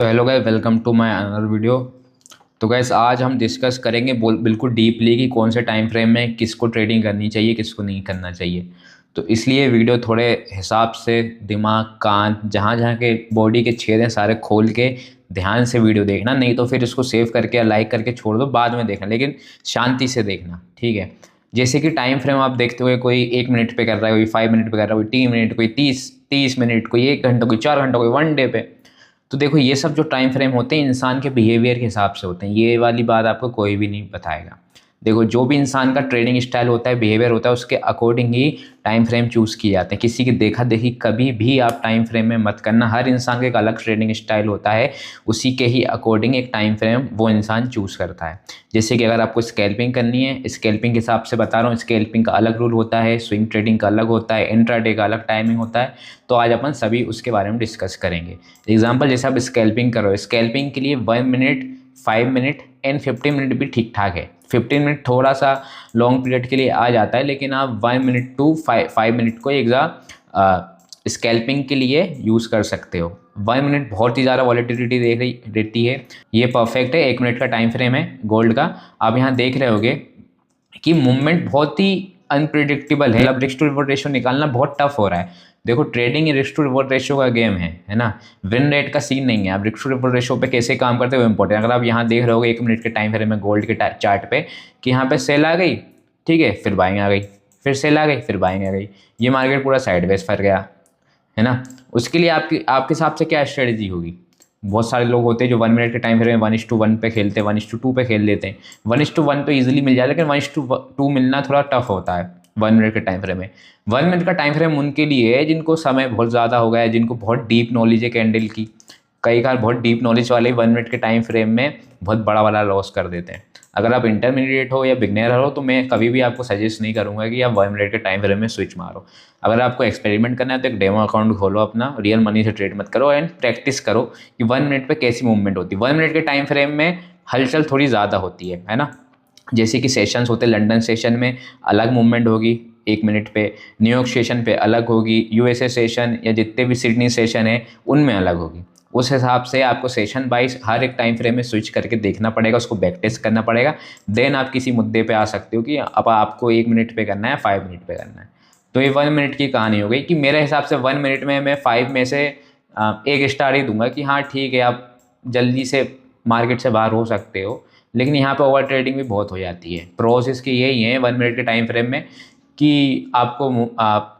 तो hello guys, welcome to my another video. तो guys आज हम डिस्कस करेंगे बिल्कुल डीपली कि कौन से टाइम फ्रेम में किसको ट्रेडिंग करनी चाहिए, किसको नहीं करना चाहिए। तो इसलिए वीडियो थोड़े हिसाब से दिमाग कान जहाँ जहाँ के बॉडी के छेद हैं सारे खोल के ध्यान से वीडियो देखना, नहीं तो फिर इसको सेव करके या लाइक करके छोड़ दो, बाद में देखना, लेकिन शांति से देखना, ठीक है। जैसे कि टाइम फ्रेम आप देखते हुए, कोई 1 मिनट पे कर रहा है, कोई 5 मिनट पे कर रहा है, कोई 3 मिनट, कोई 30 मिनट, कोई 1 घंटा, कोई 4 घंटा, कोई 1 डे पे। तो देखो, ये सब जो टाइम फ्रेम होते हैं इंसान के बिहेवियर के हिसाब से होते हैं। ये वाली बात आपको कोई भी नहीं बताएगा। देखो, जो भी इंसान का ट्रेडिंग स्टाइल होता है, बिहेवियर होता है, उसके अकॉर्डिंग ही टाइम फ्रेम चूज़ किए जाते हैं। किसी की देखा देखी कभी भी आप टाइम फ्रेम में मत करना। हर इंसान का एक अलग ट्रेडिंग स्टाइल होता है, उसी के ही अकॉर्डिंग एक टाइम फ्रेम वो इंसान चूज़ करता है। जैसे कि अगर आपको स्कैल्पिंग करनी है, स्कैल्पिंग के हिसाब से बता रहा हूँ, स्कैल्पिंग का अलग रूल होता है, स्विंग ट्रेडिंग का अलग होता है, इंट्राडे का अलग टाइमिंग होता है। तो आज अपन सभी उसके बारे में डिस्कस करेंगे। एग्जाम्पल, जैसे आप स्कैल्पिंग करो, स्कैल्पिंग के लिए 1 मिनट, 5 मिनट एंड 15 मिनट भी ठीक ठाक है। 15 मिनट थोड़ा सा लॉन्ग पीरियड के लिए आ जाता है, लेकिन आप 1 मिनट टू 5 मिनट को स्कैल्पिंग के लिए यूज़ कर सकते हो। 1 मिनट बहुत ही ज़्यादा वॉलेटिलिटी देती है। ये परफेक्ट है। 1 मिनट का टाइम फ्रेम है गोल्ड का। आप यहाँ देख रहे होगे कि मूवमेंट बहुत ही अनप्रिडिक्टेबल है। अब रिस्क टू रिवॉर्ड रेशियो निकालना बहुत टफ हो रहा है। देखो, ट्रेडिंग ही रिस्क टू रिवॉर्ड रेशियो का गेम है ना। विन रेट का सीन नहीं है। आप रिस्क टू रिवॉर्ड रेशियो पे कैसे काम करते हो, इंपॉर्टेंट। अगर आप यहाँ देख रहे होगे 1 मिनट के टाइम फ्रेम में गोल्ड के चार्ट पे कि यहाँ पे सेल आ गई, ठीक है, फिर बाइंग आ गई, फिर सेल आ गई, फिर बाइंग आ गई, ये मार्केट पूरा साइडवेज फर गया, है ना। उसके लिए आपके हिसाब से क्या स्ट्रेटेजी होगी। बहुत सारे लोग होते हैं जो 1 मिनट के टाइम फ्रेम में 1:1 पे खेलते हैं, 1:2 पे खेल लेते हैं। 1:1 तो ईजिली मिल जाए, लेकिन 1:2 मिलना थोड़ा टफ होता है 1 मिनट के टाइम फ्रेम में। 1 मिनट का टाइम फ्रेम उनके लिए है जिनको समय बहुत ज़्यादा हो गया है, जिनको बहुत डीप नॉलेज है कैंडल की। कई बार बहुत डीप नॉलेज वाले 1 मिनट के टाइम फ्रेम में बहुत बड़ा वाला लॉस कर देते हैं। अगर आप इंटरमीडिएट हो या बिगनर हो तो मैं कभी भी आपको सजेस्ट नहीं करूंगा कि आप 1 मिनट के टाइम फ्रेम में स्विच मारो। अगर आपको एक्सपेरिमेंट करना है तो एक डेमो अकाउंट खोलो अपना, रियल मनी से ट्रेड मत करो, एंड प्रैक्टिस करो कि 1 मिनट पे कैसी मूवमेंट होती है। 1 मिनट के टाइम फ्रेम में हलचल थोड़ी ज़्यादा होती है ना। जैसे कि सेशंस होते हैं, लंदन सेशन में अलग मूवमेंट होगी 1 मिनट पे, न्यूयॉर्क सेशन पे अलग होगी, यूएसए सेशन या जितने भी सिडनी सेशन है उनमें अलग होगी। उस हिसाब से आपको सेशन वाइज हर एक टाइम फ्रेम में स्विच करके देखना पड़ेगा, उसको बैक टेस्ट करना पड़ेगा। देन आप किसी मुद्दे पे आ सकते हो कि अब आपको 1 मिनट पे करना है, 5 मिनट पे करना है। तो ये 1 मिनट की कहानी हो गई कि मेरे हिसाब से 1 मिनट में मैं 5 में से एक स्टार ही दूंगा कि हाँ ठीक है, आप जल्दी से मार्केट से बाहर हो सकते हो। लेकिन यहाँ पे ओवर ट्रेडिंग भी बहुत हो जाती है। प्रोस इसकी यही है 1 मिनट के टाइम फ्रेम में कि आप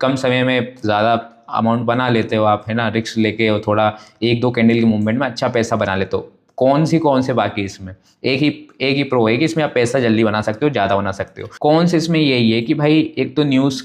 कम समय में ज़्यादा अमाउंट बना लेते हो आप, है ना, रिस्क लेके, और थोड़ा 1-2 कैंडल की मूवमेंट में अच्छा पैसा बना लेते हो। कौन से बाकी इसमें एक ही प्रो है कि इसमें आप पैसा जल्दी बना सकते हो, ज़्यादा बना सकते हो। कौन से इसमें यही है कि भाई एक तो न्यूज़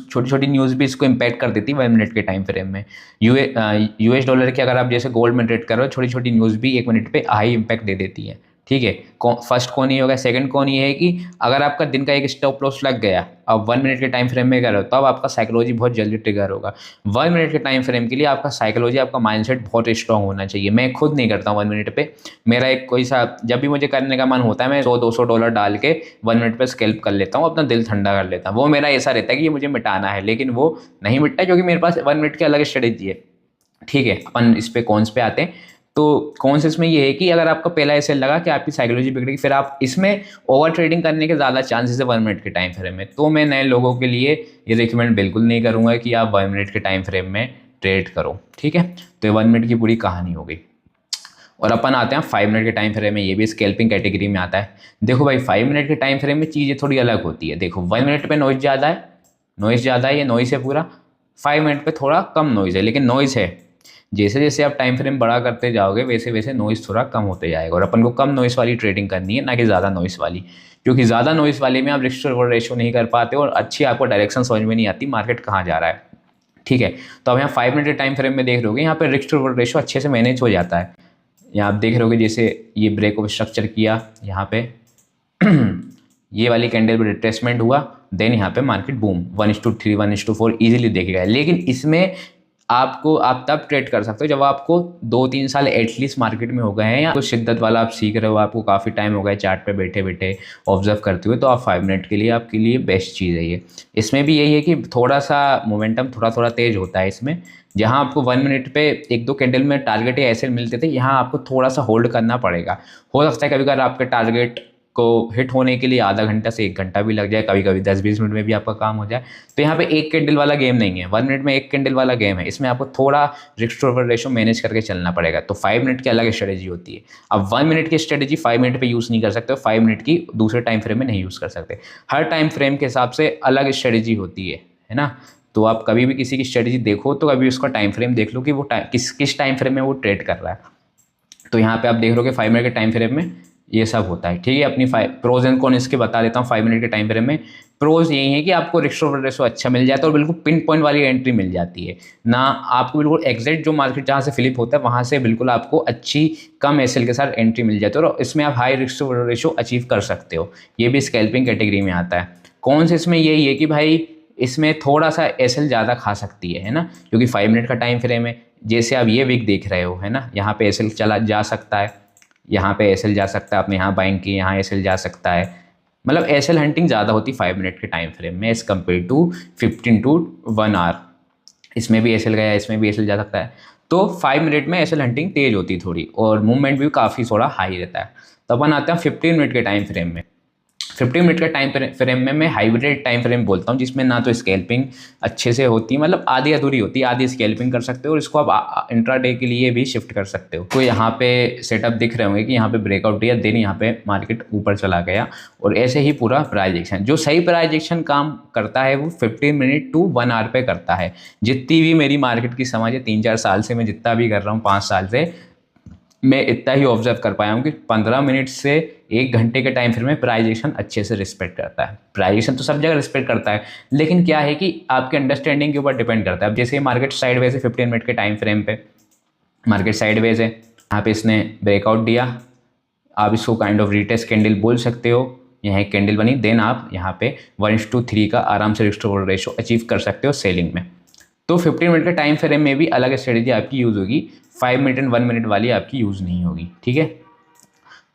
छोटी छोटी न्यूज़ भी इसको इम्पैक्ट कर देती है 1 मिनट के टाइम फ्रेम में। यूएस डॉलर की अगर आप जैसे गोल्ड में ट्रेड करो, छोटी छोटी न्यूज़ भी 1 मिनट पे हाई इम्पैक्ट दे देती है, ठीक है। फर्स्ट कौन ही होगा, सेकंड कौन ही है कि अगर आपका दिन का एक स्टॉप लॉस लग गया, अब 1 मिनट के टाइम फ्रेम में कर रहे हो, तो अब आपका साइकोलॉजी बहुत जल्दी ट्रिगर होगा। 1 मिनट के टाइम फ्रेम के लिए आपका साइकोलॉजी, आपका माइंडसेट बहुत स्ट्रांग होना चाहिए। मैं खुद नहीं करता हूँ 1 मिनट पे। मेरा एक कोई सा जब भी मुझे करने का मन होता है, मैं $100-200 डाल के 1 मिनट पे स्कैल्प कर लेता हूँ, अपना दिल ठंडा कर लेता हूँ। वो मेरा ऐसा रहता है कि ये मुझे मिटाना है, लेकिन वो नहीं मिटता क्योंकि मेरे पास 1 मिनट की अलग स्ट्रेटेजी है, ठीक है। अपन इस पे कॉन्स पे आते हैं। तो कौन से इसमें ये है कि अगर आपको पहला ऐसे लगा कि आपकी साइकोलॉजी बिगड़ेगी, फिर आप इसमें ओवर ट्रेडिंग करने के ज़्यादा चांसेस है 1 मिनट के टाइम फ्रेम में। तो मैं नए लोगों के लिए ये रिकमेंड बिल्कुल नहीं करूँगा कि आप 1 मिनट के टाइम फ्रेम में ट्रेड करो, ठीक है। तो ये 1 मिनट की पूरी कहानी हो गई। और अपन आते हैं 5 मिनट के टाइम फ्रेम में। ये भी स्कैल्पिंग कैटेगरी में आता है। देखो भाई, 5 मिनट के टाइम फ्रेम में चीज़ें थोड़ी अलग होती है। देखो, 1 मिनट पे नॉइज़ ज़्यादा है, ये नॉइज़ है पूरा। 5 मिनट पे थोड़ा कम नॉइज़ है, लेकिन नॉइज़ है। जैसे जैसे आप टाइम फ्रेम बड़ा करते जाओगे, वैसे वैसे नॉइज़ थोड़ा कम होते जाएगा। और अपन को कम नॉइज़ वाली ट्रेडिंग करनी है, ना कि ज़्यादा नॉइज़ वाली, क्योंकि ज़्यादा नॉइज़ वाले में आप रिस्क टू रिवॉर्ड रेशियो नहीं कर पाते और अच्छी आपको डायरेक्शन समझ में नहीं आती मार्केट कहाँ जा रहा है, ठीक है। तो अब यहाँ 5 मिनट के टाइम फ्रेम में देख रहे होगे, यहाँ पे रिस्क टू रिवॉर्ड रेशियो अच्छे से मैनेज हो जाता है। यहाँ आप देख रहे होगे जैसे ये ब्रेक ऑफ स्ट्रक्चर किया यहाँ पे ये वाली कैंडल पे रिट्रेसमेंट हुआ, देन यहाँ पे मार्केट बूम 1:3 1:4 इजीली देखेगा। लेकिन इसमें आप तब ट्रेड कर सकते हो जब आपको 2-3 साल एटलीस्ट मार्केट में हो गए हैं, या कुछ शिद्दत वाला आप सीख रहे हो, आपको काफ़ी टाइम हो गया चार्ट पे बैठे बैठे ऑब्जर्व करते हुए, तो आप 5 मिनट के लिए आपके लिए बेस्ट चीज़ है ये। इसमें भी यही है कि थोड़ा सा मोमेंटम थोड़ा थोड़ा तेज होता है इसमें, जहाँ आपको 1 मिनट पे एक दो कैंडल में टारगेट या एसएल मिलते थे, यहाँ आपको थोड़ा सा होल्ड करना पड़ेगा। हो सकता है कभी कभी आपके टारगेट को हिट होने के लिए आधा घंटा से 1 घंटा भी लग जाए, कभी कभी 10-20 मिनट में भी आपका काम हो जाए। तो यहाँ पे एक कैंडल वाला गेम नहीं है, 1 मिनट में एक कैंडल वाला गेम है। इसमें आपको थोड़ा risk to reward ratio manage करके चलना पड़ेगा। तो 5 मिनट की अलग स्ट्रेटेजी होती है। अब 1 मिनट की स्ट्रेटेजी 5 मिनट पे यूज़ नहीं कर सकते, 5 मिनट की दूसरे टाइम फ्रेम में नहीं यूज़ कर सकते। हर टाइम फ्रेम के हिसाब से अलग स्ट्रेटेजी होती है ना। तो आप कभी भी किसी की स्ट्रेटेजी देखो तो कभी उसका टाइम फ्रेम देख लो कि वो किस टाइम फ्रेम में वो ट्रेड कर रहा है। तो यहाँ पे आप देख रहे हो कि 5 मिनट के टाइम फ्रेम में ये सब होता है, ठीक है। अपनी प्रोज एंड कॉन इसके बता देता हूँ। 5 मिनट के टाइम फ्रेम में प्रोज यही है कि आपको रिस्क टू रिवॉर्ड रेशो अच्छा मिल जाता है और बिल्कुल पिन पॉइंट वाली एंट्री मिल जाती है ना। आपको बिल्कुल एग्जैक्ट जो मार्केट जहाँ से फ्लिप होता है वहाँ से बिल्कुल आपको अच्छी कम एसएल के साथ एंट्री मिल जाती है और इसमें आप high risk to reward ratio achieve कर सकते हो। ये भी स्कैल्पिंग कैटेगरी में आता है। कौन से इसमें यही है कि भाई इसमें थोड़ा सा एसएल ज़्यादा खा सकती है ना, क्योंकि 5 मिनट का टाइम फ्रेम है। जैसे आप ये विक देख रहे हो है ना, यहाँ पे एसएल चला जा सकता है, यहाँ पे एसएल जा सकता है, आपने यहाँ बाइंग की, यहाँ एसएल जा सकता है। मतलब एसएल हंटिंग ज़्यादा होती 5 मिनट के टाइम फ्रेम में as compare to 15 to 1 hour. इसमें भी एसएल गया, इसमें भी एसएल जा सकता है। तो 5 मिनट में एसएल हंटिंग तेज होती थोड़ी और मूवमेंट भी काफ़ी थोड़ा हाई रहता है। तो अपन आते हैं 15 मिनट के टाइम फ्रेम में। 15 मिनट का टाइम फ्रेम में मैं हाइब्रिड टाइम फ्रेम बोलता हूँ, जिसमें ना तो स्कैल्पिंग अच्छे से होती है, मतलब आधी अधूरी होती है, आधी स्कैल्पिंग कर सकते हो और इसको आप इंट्राडे के लिए भी शिफ्ट कर सकते हो। तो यहाँ पे सेटअप दिख रहे होंगे कि यहाँ पे ब्रेकआउट दिया, देन यहाँ पे मार्केट ऊपर चला गया और ऐसे ही पूरा प्राइस एक्शन। जो सही प्राइस एक्शन काम करता है वो 15 मिनट to 1 आवर पे करता है। जितनी भी मेरी मार्केट की समझ है, 3-4 साल से मैं जितना भी कर रहा हूँ, 5 साल से मैं इतना ही ऑब्जर्व कर पाया हूँ कि 15 मिनट से 1 घंटे के टाइम फ्रेम में प्राइजेशन अच्छे से रिस्पेक्ट करता है। प्राइजेशन तो सब जगह रिस्पेक्ट करता है, लेकिन क्या है कि आपके अंडरस्टैंडिंग के ऊपर डिपेंड करता है। अब जैसे मार्केट साइडवेज है 15 मिनट के टाइम फ्रेम पे, मार्केट साइडवेज है, यहाँ पे इसने ब्रेकआउट दिया, आप इसको काइंड ऑफ रीटेस्ट कैंडल बोल सकते हो। यहाँ एक कैंडल बनी, देन आप यहाँ पे 1:3 का आराम से risk to reward ratio achieve कर सकते हो सेलिंग में। तो 15 मिनट के टाइम फ्रेम में भी अलग स्ट्रेटेजी आपकी यूज़ होगी, 5 मिनट एंड 1 मिनट वाली आपकी यूज़ नहीं होगी, ठीक है।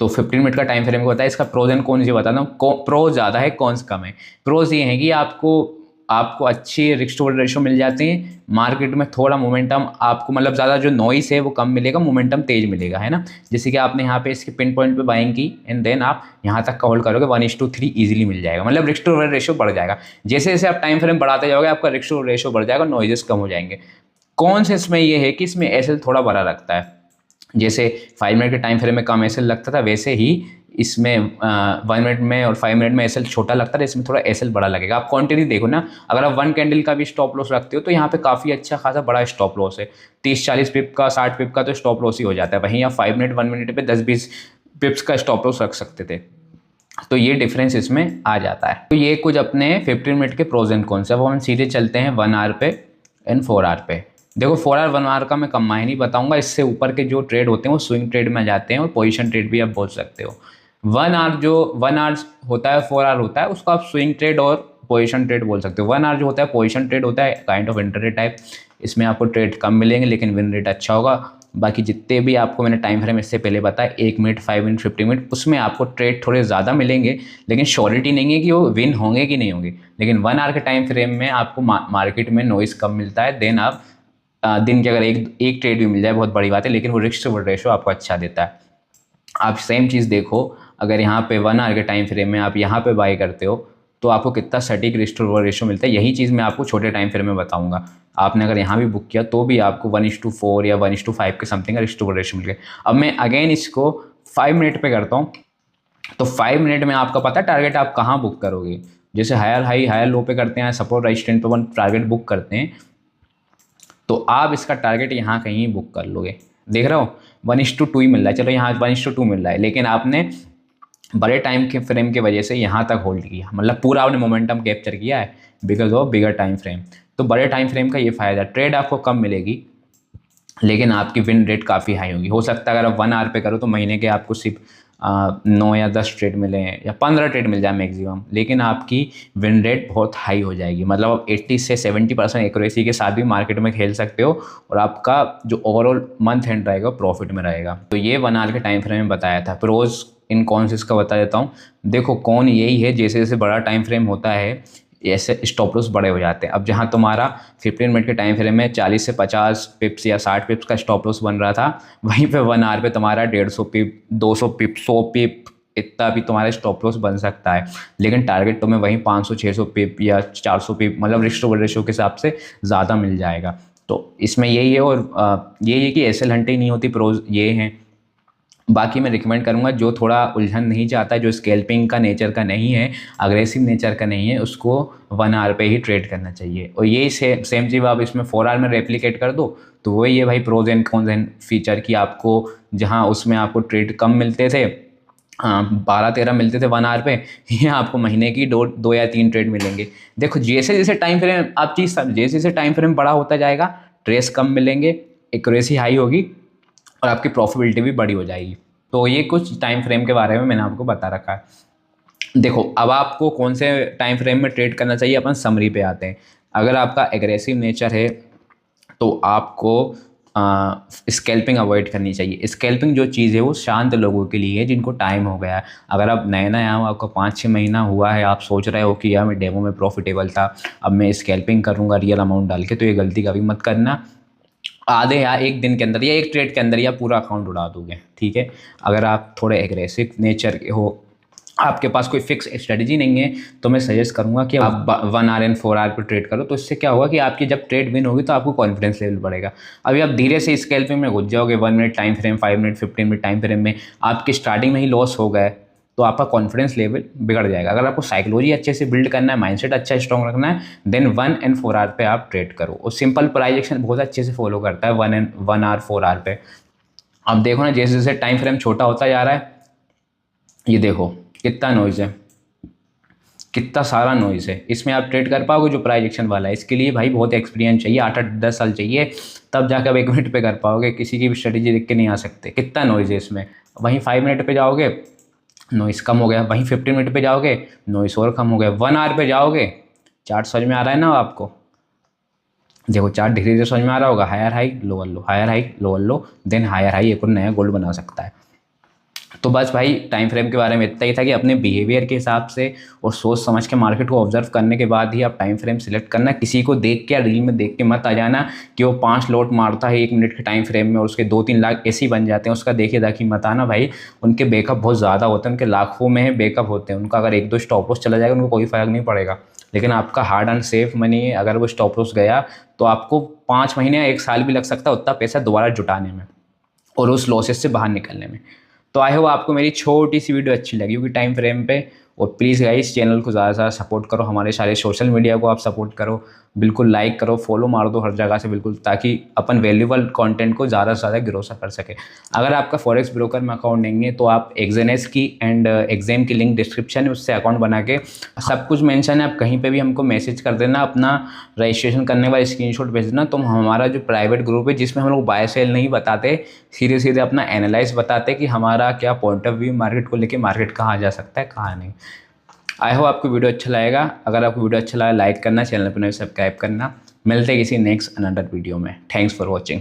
तो 15 मिनट का टाइम फ्रेम को बताया। इसका प्रोज एंड कॉन्स ये बताता हूँ। प्रोज ज़्यादा है, कॉन्स कम है। प्रोज ये है कि आपको अच्छी रिस्क टू रिवॉर्ड रेशो मिल जाती है, मार्केट में थोड़ा मोमेंटम आपको, मतलब ज़्यादा जो नॉइस है वो कम मिलेगा, मोमेंटम तेज मिलेगा, है ना। जैसे कि आपने यहाँ पे इसके पिन पॉइंट पे बाइंग की एंड देन आप यहाँ तक का होल्ड करोगे, 1:3 ईजिली मिल जाएगा, मतलब रिस्क टू रिवॉर्ड रेशो बढ़ जाएगा। जैसे जैसे आप टाइम फ्रेम बढ़ाते जाओगे आपका रिस्क टू रिवॉर्ड रेशो बढ़ जाएगा, नॉइजेस कम हो जाएंगे। कौन से इसमें ये है कि इसमें एसएल थोड़ा बड़ा लगता है। जैसे 5 मिनट के टाइम फ्रेम में कम एसएल लगता था, वैसे ही इसमें 1 मिनट में और 5 मिनट में एसएल छोटा लगता है, इसमें थोड़ा एसएल बड़ा लगेगा। आप क्वांटिटी देखो ना, अगर आप 1 कैंडल का भी स्टॉप लॉस रखते हो तो यहाँ पे काफ़ी अच्छा खासा बड़ा स्टॉप लॉस है। 30-40 पिप का, 60 पिप का तो स्टॉप लॉस ही हो जाता है। वहीं आप 5 मिनट 1 मिनट पे 10-20 पिप्स का स्टॉप लॉस रख सकते थे। तो ये डिफरेंस इसमें आ जाता है। तो ये कुछ अपने 15 मिनट के प्रोज एंड कॉन्स। अब हम सीधे चलते हैं 1 आवर पे एंड 4 आवर पे। देखो 4 आवर 1 आवर का मैं कंबाइन ही बताऊंगा, इससे ऊपर के जो ट्रेड होते हैं वो स्विंग ट्रेड में जाते हैं और पोजीशन ट्रेड भी आप बोल सकते हो। 1 आवर जो 1 आवर होता है, 4 आवर होता है, उसको आप स्विंग ट्रेड और पोजीशन ट्रेड बोल सकते हो। 1 आवर जो होता है पोजीशन ट्रेड होता है, काइंड ऑफ इंटरडे टाइप। इसमें आपको ट्रेड कम मिलेंगे लेकिन विन रेट अच्छा होगा। बाकी जितने भी आपको मैंने टाइम फ्रेम इससे पहले बताया, 1 मिनट, 5 मिनट, 50 मिनट, उसमें आपको ट्रेड थोड़े ज़्यादा मिलेंगे, लेकिन श्योरिटी नहीं है कि वो विन होंगे कि नहीं होंगे। लेकिन 1 आवर के टाइम फ्रेम में आपको मार्केट में नॉइस कम मिलता है। देन आप दिन के अगर एक ट्रेड भी मिल जाए बहुत बड़ी बात है, लेकिन वो रिस्क टू रिवॉर्ड रेशो आपको अच्छा देता है। आप सेम चीज़ देखो, अगर यहाँ पे 1 आवर के टाइम फ्रेम में आप यहाँ पे बाई करते हो तो आपको कितना सटीक रिस्क टू रिवॉर्ड रेशो मिलता है। यही चीज़ मैं आपको छोटे टाइम फ्रेम में बताऊंगा। आपने अगर यहाँ भी बुक किया तो भी आपको 1:4 या 1:5 के समथिंग का रिस्क टू रिवॉर्ड रेशो मिल गया। अब मैं अगेन इसको 5 मिनट पे करता हूँ। तो 5 मिनट में आपका पता है टारगेट आप कहाँ बुक करोगे। जैसे हायर हाई हायर लो पे करते हैं, सपोर्ट रेजिस्टेंस पे 1 टारगेट बुक करते हैं, तो आप इसका टारगेट यहाँ कहीं बुक कर लोगे। देख रहे हो 1:2 ही मिल रहा है, चलो यहाँ 1:2 मिल रहा है, लेकिन आपने बड़े टाइम के फ्रेम की वजह से यहाँ तक होल्ड किया, मतलब पूरा आपने मोमेंटम कैप्चर किया है because of bigger time frame. तो बड़े टाइम फ्रेम का ये फ़ायदा, ट्रेड आपको कम मिलेगी लेकिन आपकी विन रेट काफ़ी हाई होगी। हो सकता है अगर आप 1 आवर पे करो तो महीने के आपको सिर्फ 9 या 10 ट्रेड मिले या 15 ट्रेड मिल जाए मैक्सिमम, लेकिन आपकी विन रेट बहुत हाई हो जाएगी। मतलब आप 80 से 70% एक्यूरेसी के साथ भी मार्केट में खेल सकते हो और आपका जो ओवरऑल मंथ एंड रहेगा प्रॉफिट में रहेगा। तो ये 1 आवर के टाइम फ्रेम में बताया था। प्रोज इन कॉन्स इसका बता देता हूँ। देखो कौन यही है, जैसे जैसे बड़ा टाइम फ्रेम होता है ऐसे स्टॉप लॉस बड़े हो जाते हैं। अब जहाँ तुम्हारा 15 मिनट के टाइम फ्रेम में 40 से 50 पिप्स या 60 पिप्स का स्टॉप लॉस बन रहा था, वहीं पे 1 आवर पे तुम्हारा 150 पिप, 200 पिप, 100 पिप इतना भी तुम्हारा स्टॉप लॉस बन सकता है। लेकिन टारगेट तुम्हें वहीं 500-600 पिप या 400 पिप, मतलब रेशो के हिसाब से ज़्यादा मिल जाएगा। तो इसमें यही है। और यही है कि एसएल हंटिंग नहीं होती, प्रोज ये हैं। बाकी मैं रिकमेंड करूँगा जो थोड़ा उलझन नहीं चाहता, जो स्कैल्पिंग का नेचर का नहीं है, अग्रेसिव नेचर का नहीं है, उसको 1 आवर पे ही ट्रेड करना चाहिए। और यही सेम चीज़ आप इसमें 4 आवर में रेप्लिकेट कर दो तो वही है भाई pros and cons and feature की। आपको जहाँ उसमें आपको ट्रेड कम मिलते थे, 12-13 मिलते थे 1 आवर पे, ये आपको महीने की 2 या 3 ट्रेड मिलेंगे। देखो जैसे जैसे टाइम फ्रेम आप चीज़ जैसे जैसे टाइम फ्रेम बड़ा होता जाएगा, ट्रेस कम मिलेंगे, एक्यूरेसी हाई होगी और आपकी प्रॉफिटेबिलिटी भी बड़ी हो जाएगी। तो ये कुछ टाइम फ्रेम के बारे में मैंने आपको बता रखा है। देखो अब आपको कौन से टाइम फ्रेम में ट्रेड करना चाहिए, अपन समरी पे आते हैं। अगर आपका एग्रेसिव नेचर है तो आपको स्कैल्पिंग अवॉइड करनी चाहिए। स्कैल्पिंग जो चीज़ है वो शांत लोगों के लिए है, जिनको टाइम हो गया है। अगर आप नए नए आओ, आपको 5-6 महीना हुआ है, आप सोच रहे हो कि यार मैं डेमो में प्रॉफिटेबल था, अब मैं स्कैल्पिंग करूँगा रियल अमाउंट डाल के, तो ये गलती कभी मत करना। आधे या एक दिन के अंदर या एक ट्रेड के अंदर या पूरा अकाउंट उड़ा दोगे, ठीक है। अगर आप थोड़े एग्रेसिव नेचर के हो, आपके पास कोई फिक्स स्ट्रेटजी नहीं है, तो मैं सजेस्ट करूंगा कि आप 1 आवर एंड 4 आवर पर ट्रेड करो। तो इससे क्या होगा कि आपकी जब ट्रेड विन होगी तो आपको कॉन्फिडेंस लेवल बढ़ेगा। अभी आप धीरे से स्कैल्पिंग में घुस जाओगे, 1 minute time frame, 5 minute, 15 minute time frame में आपकी स्टार्टिंग में ही लॉस हो गए, तो आपका कॉन्फिडेंस लेवल बिगड़ जाएगा। अगर आपको साइकोलॉजी अच्छे से बिल्ड करना है, माइंडसेट अच्छा स्ट्रॉन्ग रखना है, देन 1 एंड 4 आवर पे आप ट्रेड करो। और सिंपल प्राइस एक्शन बहुत अच्छे से फॉलो करता है 1 आवर 4 आवर पे। अब देखो ना जैसे जैसे टाइम फ्रेम छोटा होता जा रहा है, ये देखो कितना नॉइज़ है, कितना सारा नॉइज़ है। इसमें आप ट्रेड कर पाओगे जो प्राइस एक्शन वाला है? इसके लिए भाई बहुत एक्सपीरियंस चाहिए, 8-10 साल चाहिए, तब जाकर आप 1 मिनट पे कर पाओगे। किसी की भी स्ट्रेटेजी देख के नहीं आ सकते। कितना नॉइज़ है इसमें। वहीं 5 मिनट पे जाओगे, नॉइज़ कम हो गया। वहीं 15 मिनट पे जाओगे, नॉइज़ और कम हो गया। 1 आवर पे जाओगे, चार्ट समझ में आ रहा है ना आपको? देखो चार्ट धीरे धीरे समझ में आ रहा होगा। Higher high lower low, higher high lower low, then higher high एक और नया गोल्ड बना सकता है। तो बस भाई टाइम फ्रेम के बारे में इतना ही था कि अपने बिहेवियर के हिसाब से और सोच समझ के मार्केट को ऑब्जर्व करने के बाद ही आप टाइम फ्रेम सिलेक्ट करना। किसी को देख के या रील में देख के मत आ जाना कि वो 5 लॉट मारता है 1 मिनट के टाइम फ्रेम में और उसके 2-3 लाख ऐसे ही बन जाते हैं। उसका देखिए दाखी मत आना भाई। उनके बैकअप बहुत ज़्यादा होते हैं, उनके लाखों में बैकअप होते हैं। उनका अगर 1-2 स्टॉप लॉस चला जाएगा उनको कोई फ़र्क नहीं पड़ेगा। लेकिन आपका हार्ड एंड सेफ मनी है, अगर वो स्टॉप लॉस गया तो आपको 5 महीने या 1 साल भी लग सकता है उतना पैसा दोबारा जुटाने में और उस लॉसेस से बाहर निकलने में। तो आई होप आपको मेरी छोटी सी वीडियो अच्छी लगी होगी टाइम फ्रेम पे। और प्लीज़ गाइस चैनल को ज़्यादा से ज़्यादा सपोर्ट करो, हमारे सारे सोशल मीडिया को आप सपोर्ट करो, बिल्कुल लाइक करो, फॉलो मार दो हर जगह से बिल्कुल, ताकि अपन वैल्यूबल कंटेंट को ज़्यादा से ज़्यादा ग्रो कर सके। अगर आपका फॉरेक्स ब्रोकर में अकाउंट नहीं है तो आप एक्जेनेस की एंड एग्जाम की लिंक डिस्क्रिप्शन है, उससे अकाउंट बना के सब कुछ मेंशन है। आप कहीं पे भी हमको मैसेज कर देना, अपना रजिस्ट्रेशन करने वाला स्क्रीनशॉट भेज देना। तो हमारा जो प्राइवेट ग्रुप है जिसमें हम लोग बाय सेल नहीं बताते, सीधे सीधे अपना एनालाइज बताते कि हमारा क्या पॉइंट ऑफ व्यू मार्केट को लेके, मार्केट कहाँ जा सकता है कहाँ नहीं। आई होप आपको वीडियो अच्छा लगेगा। अगर आपको वीडियो अच्छा लगा लाइक करना, चैनल पर सब्सक्राइब करना। मिलते हैं किसी नेक्स्ट अनदर वीडियो में। Thanks for watching.